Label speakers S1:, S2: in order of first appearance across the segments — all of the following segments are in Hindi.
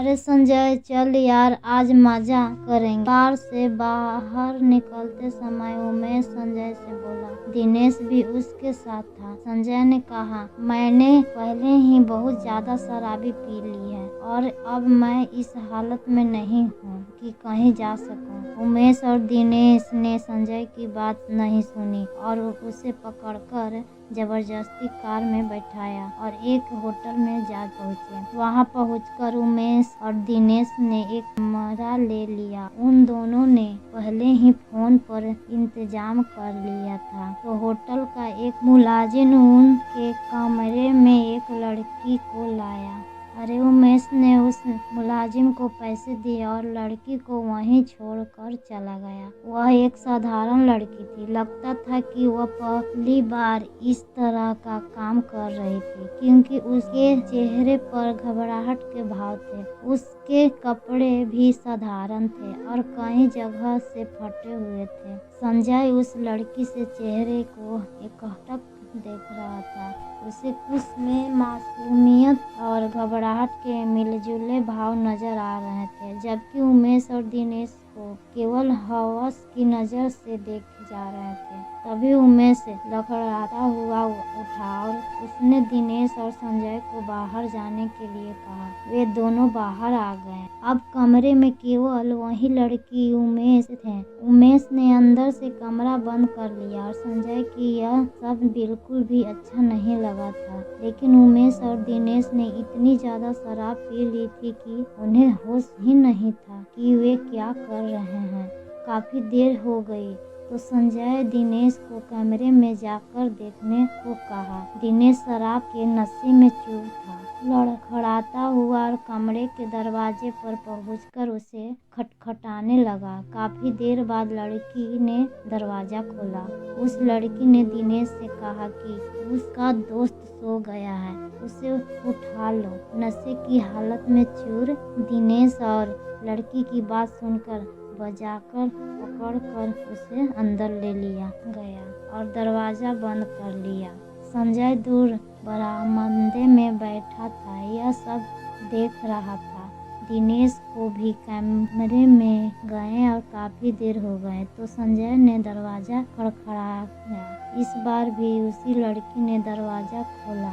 S1: अरे संजय चल यार, आज मजा करेंगे। कार से बाहर निकलते समय उमेश संजय से बोला। दिनेश भी उसके साथ था। संजय ने कहा, मैंने पहले ही बहुत ज्यादा शराबी पी ली है और अब मैं इस हालत में नहीं हूँ कि कहीं जा सकूं। उमेश और दिनेश ने संजय की बात नहीं सुनी और उसे पकड़कर जबरदस्ती कार में बैठाया और एक होटल में जा पहुँचे। वहाँ पहुँचकर उमेश और दिनेश ने एक कमरा ले लिया। उन दोनों ने पहले ही फोन पर इंतजाम कर लिया था। तो होटल का एक मुलाजिम उनके कमरे में एक लड़की को लाया। अरे उमेश ने उस मुलाजिम को पैसे दिए और लड़की को वहीं छोड़कर चला गया। वह एक साधारण लड़की थी। लगता था कि वह पहली बार इस तरह का काम कर रही थी, क्योंकि उसके चेहरे पर घबराहट के भाव थे। उसके कपड़े भी साधारण थे और कई जगह से फटे हुए थे। संजय उस लड़की से चेहरे को एकटक देख रहा था। उसे उसमें मासूमियत और घबराहट के मिलजुले भाव नजर आ रहे थे, जबकि उमेश और दिनेश को केवल हवस की नजर से देखे जा रहे थे। तभी उमेश लड़खड़ाता हुआ उठा और उसने दिनेश और संजय को बाहर जाने के लिए कहा। वे दोनों बाहर आ गए। अब कमरे में केवल वही लड़की उमेश थे। उमेश ने अंदर से कमरा बंद कर लिया और संजय की यह सब बिल्कुल भी अच्छा नहीं लगा था। लेकिन उमेश और दिनेश ने इतनी ज्यादा शराब पी ली थी कि उन्हें होश ही नहीं था कि वे क्या कर रहे हैं। काफी देर हो गई तो संजय दिनेश को कमरे में जाकर देखने को कहा। दिनेश शराब के नशे में चूर था। लड़खड़ाता हुआ और कमरे के दरवाजे पर पहुंचकर उसे खटखटाने लगा। काफी देर बाद लड़की ने दरवाजा खोला। उस लड़की ने दिनेश से कहा कि उसका दोस्त सो गया है, उसे उठा लो। नशे की हालत में चूर दिनेश और लड़की की बात सुनकर बजाकर पकड़कर उसे अंदर ले लिया गया और दरवाजा बंद कर लिया। संजय दूर बरामदे में बैठा था, यह सब देख रहा था। दिनेश को भी कमरे में गए और काफी देर हो गए तो संजय ने दरवाजा खड़खड़ाया। इस बार भी उसी लड़की ने दरवाजा खोला।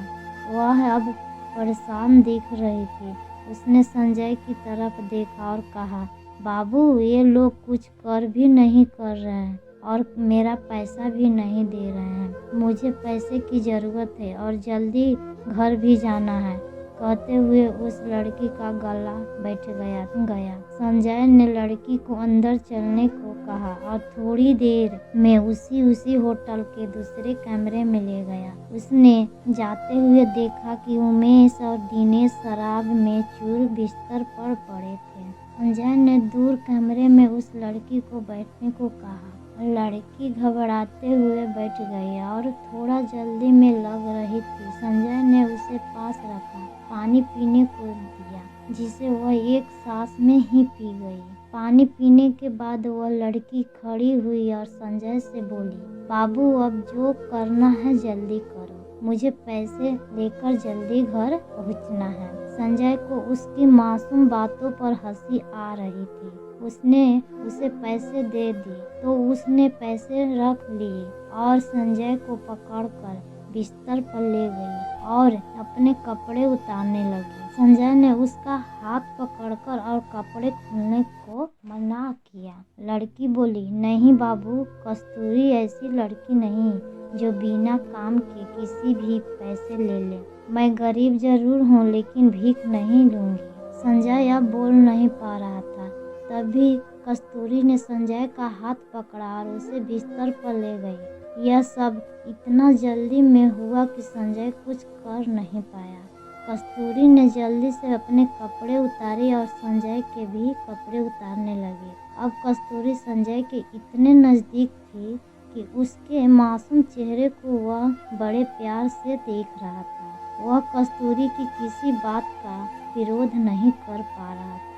S1: वह अब परेशान दिख रही थी। उसने संजय की तरफ देखा और कहा, बाबू ये लोग कुछ कर भी नहीं कर रहे हैं और मेरा पैसा भी नहीं दे रहे हैं। मुझे पैसे की ज़रूरत है और जल्दी घर भी जाना है। कहते हुए उस लड़की का गला बैठ गया। संजय ने लड़की को अंदर चलने को कहा और थोड़ी देर में उसी होटल के दूसरे कमरे में ले गया। उसने जाते हुए देखा कि उमेश और दिनेश शराब में चूर बिस्तर पर पड़े थे। संजय ने दूर कमरे में उस लड़की को बैठने को कहा। लड़की घबराते हुए बैठ गई और थोड़ा जल्दी में लग रही थी। संजय ने उसे पास रखा, पानी पीने को दिया, जिसे वह एक सांस में ही पी गई। पानी पीने के बाद वह लड़की खड़ी हुई और संजय से बोली, बाबू अब जो करना है जल्दी करो, मुझे पैसे लेकर जल्दी घर पहुंचना है। संजय को उसकी मासूम बातों पर हंसी आ रही थी। उसने उसे पैसे दे दिए तो उसने पैसे रख लिए और संजय को पकड़कर बिस्तर पर ले गई और अपने कपड़े उतारने लगी। संजय ने उसका हाथ पकड़कर और कपड़े खोलने को मना किया। लड़की बोली, नहीं बाबू, कस्तूरी ऐसी लड़की नहीं जो बिना काम के किसी भी पैसे ले ले। मैं गरीब जरूर हूँ लेकिन भीख नहीं लूंगी। संजय अब बोल नहीं पा रहा था। तभी कस्तूरी ने संजय का हाथ पकड़ा और उसे बिस्तर पर ले गई। यह सब इतना जल्दी में हुआ कि संजय कुछ कर नहीं पाया। कस्तूरी ने जल्दी से अपने कपड़े उतारे और संजय के भी कपड़े उतारने लगी। अब कस्तूरी संजय के इतने नज़दीक थी कि उसके मासूम चेहरे को वह बड़े प्यार से देख रहा था। वह कस्तूरी की किसी बात का विरोध नहीं कर पा रहा था।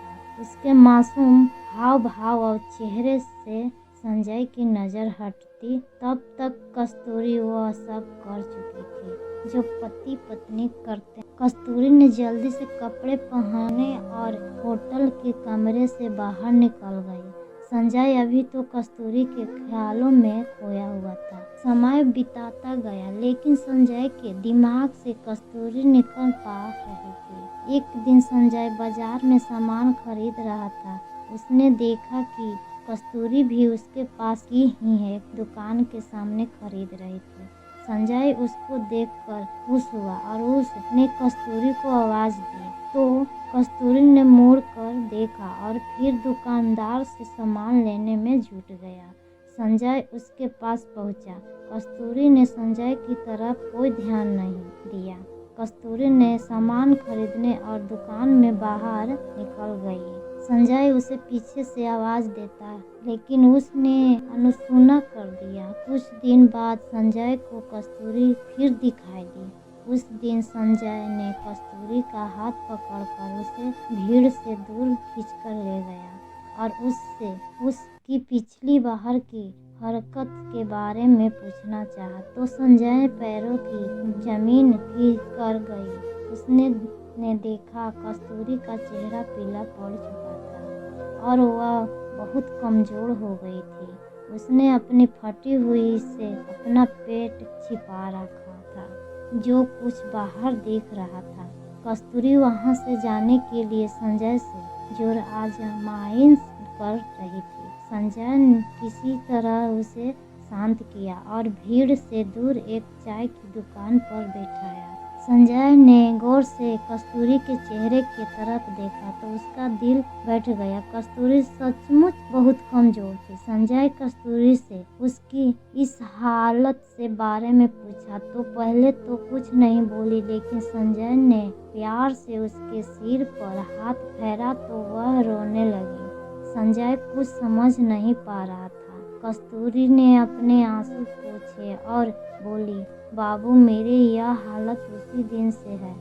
S1: उसके मासूम हाव भाव और चेहरे से संजय की नज़र हटती तब तक कस्तूरी वह सब कर चुकी थी। जो पति पत्नी करते हैं। कस्तूरी ने जल्दी से कपड़े पहने और होटल के कमरे से बाहर निकल गई। संजय अभी तो कस्तूरी के ख्यालों में खोया हुआ था। समय बिताता गया लेकिन संजय के दिमाग से कस्तूरी निकल पा रही थी। एक दिन संजय बाजार में सामान खरीद रहा था। उसने देखा कि कस्तूरी भी उसके पास की ही एक दुकान के सामने खरीद रही थी। संजय उसको देखकर खुश हुआ और उसने कस्तूरी को आवाज दी तो कस्तूरी ने मुड़ कर देखा और फिर दुकानदार से सामान लेने में जुट गया। संजय उसके पास पहुंचा। कस्तूरी ने संजय की तरफ कोई ध्यान नहीं दिया। कस्तूरी ने सामान खरीदने और दुकान में बाहर निकल गई। संजय उसे पीछे से आवाज देता लेकिन उसने अनसुना कर दिया। कुछ दिन बाद संजय को कस्तूरी फिर दिखाई दी। उस दिन संजय ने कस्तूरी का हाथ पकड़कर उसे भीड़ से दूर खींचकर ले गया और उससे उसकी पिछली बार की हरकत के बारे में पूछना चाहा तो संजय पैरों की जमीन खींच कर गई। उसने देखा कस्तूरी का चेहरा पीला पड़ चुका था और वह बहुत कमजोर हो गई थी। उसने अपनी फटी हुई से अपना पेट छिपा रखा था जो कुछ बाहर दिख रहा था। कस्तूरी वहां से जाने के लिए संजय से जोर आजमाइश कर रही थी। संजय ने किसी तरह उसे शांत किया और भीड़ से दूर एक चाय की दुकान पर बैठाया। संजय ने गौर से कस्तूरी के चेहरे की तरफ देखा तो उसका दिल बैठ गया। कस्तूरी सचमुच बहुत कमजोर थी। संजय कस्तूरी से उसकी इस हालत से बारे में पूछा तो पहले तो कुछ नहीं बोली लेकिन संजय ने प्यार से उसके सिर पर हाथ फेरा तो वह रोने लगी। संजय कुछ समझ नहीं पा रहा था। कस्तूरी ने अपने आंसू पोंछे और बोली, बाबू मेरी यह हालत उसी दिन से है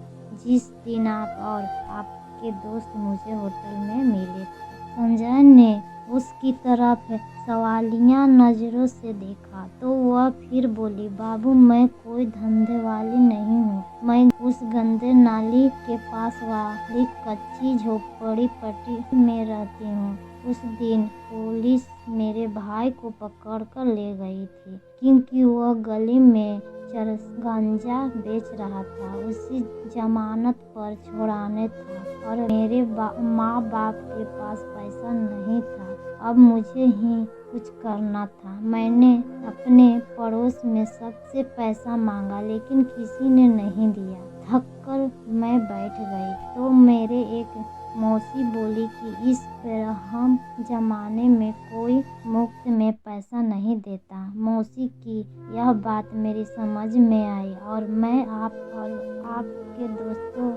S1: जिस दिन आप और आपके दोस्त मुझे होटल में मिले थे। संजय ने उसकी तरफ सवालिया नजरों से देखा तो वह फिर बोली, बाबू मैं कोई धंधे वाली नहीं हूँ। मैं उस गंदे नाली के पास वाली कच्ची झोपड़ी पट्टी में रहती हूँ। उस दिन पुलिस मेरे भाई को पकड़ कर ले गई थी क्योंकि वह गली में गांजा बेच रहा था। उसी जमानत पर छुड़ाने था और मेरे माँ बाप के पास पैसा नहीं था। अब मुझे ही कुछ करना था। मैंने अपने पड़ोस में सबसे पैसा मांगा लेकिन किसी ने नहीं दिया। थक कर मैं बैठ गई तो मेरे एक मौसी बोली कि इस बेरहम जमाने में कोई मुफ्त में पैसा नहीं देता। मौसी की यह बात मेरी समझ में आई और मैं आप और आपके दोस्तों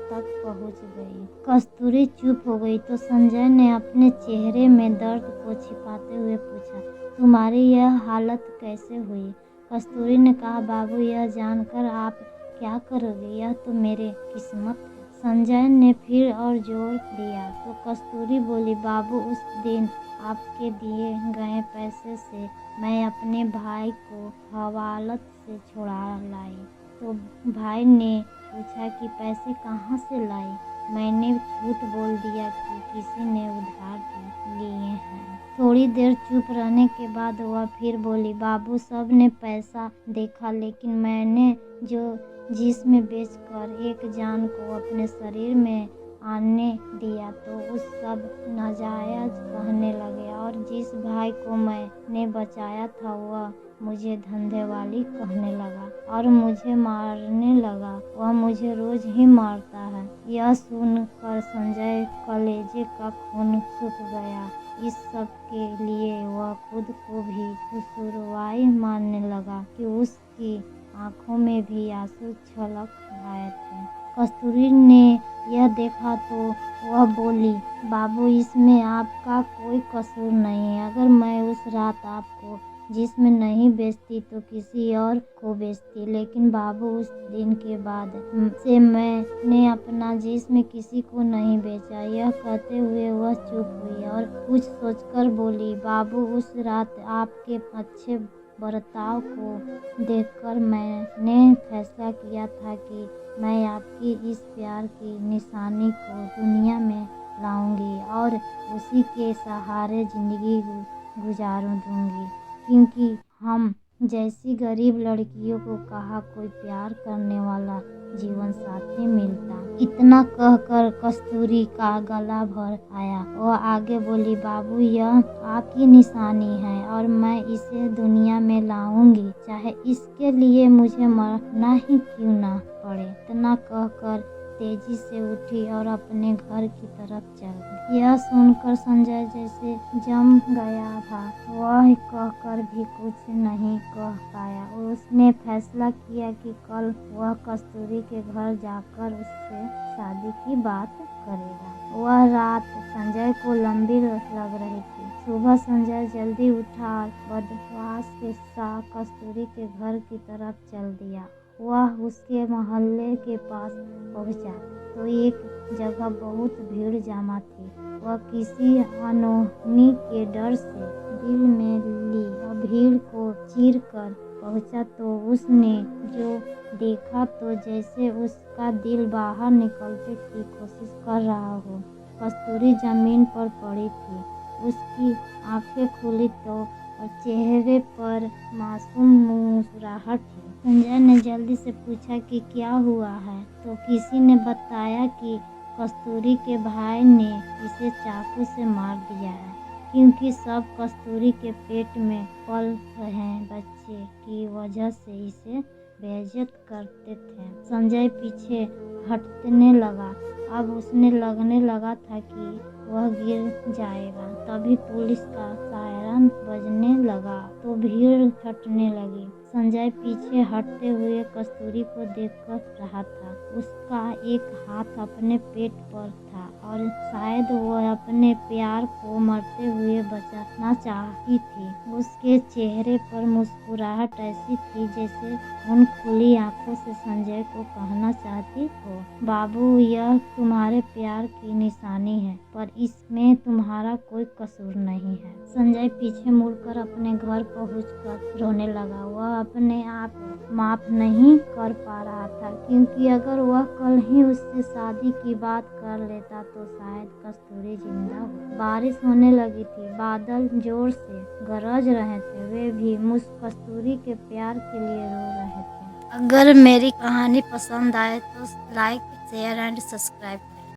S1: तक पहुंच गई। कस्तूरी चुप हो गई तो संजय ने अपने चेहरे में दर्द को छिपाते हुए पूछा, तुम्हारी यह हालत कैसे हुई? कस्तूरी ने कहा, बाबू यह जानकर आप क्या करोगे, यह तो मेरे किस्मत है। संजय ने फिर और जोर दिया तो कस्तूरी बोली, बाबू उस दिन आपके दिए गए पैसे से मैं अपने भाई को हवालत से छुड़ा लाई। तो भाई ने पूछा कि पैसे कहाँ से लाई? मैंने झूठ बोल दिया कि किसी ने उधार लिए हैं। थोड़ी देर चुप रहने के बाद वह फिर बोली, बाबू सब ने पैसा देखा लेकिन मैंने जो जिस्म बेचकर एक जान को अपने शरीर में आने दिया तो उस सब नाजायज कहने लगे और जिस भाई को मैंने बचाया था वह मुझे धंधे वाली कहने लगा और मुझे मारने लगा। वह मुझे रोज ही मारता है। यह सुनकर संजय कलेजे का खून सूख गया। इस सब के लिए वह खुद को भी कसूरवार मानने लगा कि उसकी आंखों में भी आंसू छलक आए थे। कस्तूरी ने यह देखा तो वह बोली, बाबू इसमें आपका कोई कसूर नहीं है। अगर मैं उस रात आपको जिस्म नहीं बेचती तो किसी और को बेचती, लेकिन बाबू उस दिन के बाद से मैंने अपना जिस्म किसी को नहीं बेचा। यह कहते हुए वह चुप हुई और कुछ सोचकर बोली, बाबू उस रात आपके अच्छे बर्ताव को देखकर मैंने फैसला किया था कि मैं आपकी इस प्यार की निशानी को दुनिया में लाऊंगी और उसी के सहारे ज़िंदगी गुजारूं दूंगी, क्योंकि हम जैसी गरीब लड़कियों को कहाँ कोई प्यार करने वाला जीवन साथी मिलता। इतना कहकर कस्तूरी का गला भर आया। वह आगे बोली, बाबू यह आपकी निशानी है और मैं इसे दुनिया में लाऊंगी, चाहे इसके लिए मुझे मरना ही क्यों ना पड़े। इतना कहकर तेजी से उठी और अपने घर की तरफ चल गई। यह सुनकर संजय जैसे जम गया था। वह कहकर भी कुछ नहीं कह पाया। उसने फैसला किया कि कल वह कस्तूरी के घर जाकर उससे शादी की बात करेगा। वह रात संजय को लंबी लग रही थी। सुबह संजय जल्दी उठा और बदहवास के साथ कस्तूरी के घर की तरफ चल दिया। वह उसके मोहल्ले के पास पहुंचा तो एक जगह बहुत भीड़ जमा थी। वह किसी अनहोनी के डर से दिल में ली और भीड़ को चीर कर पहुंचा तो उसने जो देखा तो जैसे उसका दिल बाहर निकलने की कोशिश कर रहा हो। कस्तूरी जमीन पर पड़ी थी। उसकी आंखें खुली तो और चेहरे पर मासूम मुस्कुराहट थी। संजय ने जल्दी से पूछा कि क्या हुआ है, तो किसी ने बताया कि कस्तूरी के भाई ने इसे चाकू से मार दिया है, क्योंकि सब कस्तूरी के पेट में पल रहे बच्चे की वजह से इसे बेइज्जत करते थे। संजय पीछे हटने लगा। अब उसने लगने लगा था कि वह गिर जाएगा। तभी पुलिस का सायरन बजने लगा तो भीड़ छटने लगी। संजय पीछे हटते हुए कस्तूरी को देख रहा था। उसका एक हाथ अपने पेट पर था और शायद वह अपने प्यार को मरते हुए बचाना चाहती थी। उसके चेहरे पर मुस्कुराहट ऐसी थी जैसे उन खुली आंखों से संजय को कहना चाहती हो, बाबू यह तुम्हारे प्यार की निशानी है, पर इसमें तुम्हारा कोई कसूर नहीं है। संजय पीछे मुड़कर अपने घर पहुंचकर रोने लगा। वह अपने आप को माफ नहीं कर पा रहा था, क्योंकि अगर वह कल ही उससे शादी की बात कर लेता तो शायद कस्तूरी जिंदा हो। बारिश होने लगी थी। बादल जोर से गरज रहे थे। वे भी कस्तूरी के प्यार के लिए रो रहे थे। अगर मेरी कहानी पसंद आए तो लाइक, शेयर एंड सब्सक्राइब।